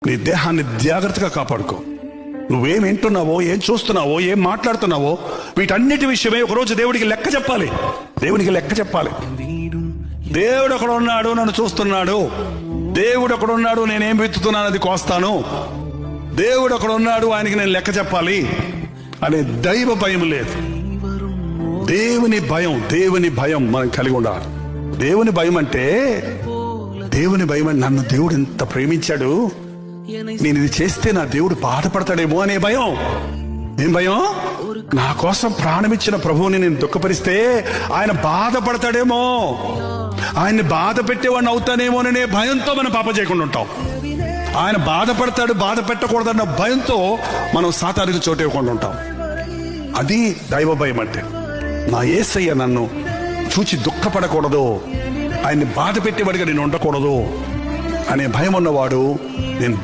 నీ దేహాన్ని జాగ్రత్తగా కాపాడుకో. నువ్వేం వింటున్నావో, ఏం చూస్తున్నావో, ఏం మాట్లాడుతున్నావో, వీటన్నిటి విషయమే ఒకరోజు దేవుడికి లెక్క చెప్పాలి. దేవునికి లెక్క చెప్పాలి. దేవుడు అక్కడ ఉన్నాడు, నన్ను చూస్తున్నాడు. దేవుడు అక్కడ ఉన్నాడు, నేనేం విత్తుతున్నాను అది కోస్తాను. దేవుడు అక్కడ ఉన్నాడు, ఆయనకి నేను లెక్క చెప్పాలి అనే దైవ భయం లేదు. దేవుని భయం మనం కలిగి ఉండాలి. దేవుని భయం అంటే నన్ను దేవుడు ఎంత ప్రేమించాడు, నేను ఇది చేస్తే నా దేవుడు బాధపడతాడేమో అనే భయం. ఏం భయం? నా కోసం ప్రాణమిచ్చిన ప్రభువుని నేను దుఃఖపరిస్తే ఆయన బాధపడతాడేమో, ఆయన్ని బాధ పెట్టేవాడిని అవుతానేమోననే భయంతో మనం పాపం చేయకుండా ఉంటాం. ఆయన బాధ పెట్టకూడదన్న భయంతో మనం సాతానికి చోటు ఇవ్వకుండా ఉంటాం. అది దైవ భయం అంటే. నా యేసయ్య నన్ను చూచి దుఃఖపడకూడదు, ఆయన్ని బాధ పెట్టేవాడిగా నేను ఉండకూడదు అనే భయం ఉన్నవాడు నేను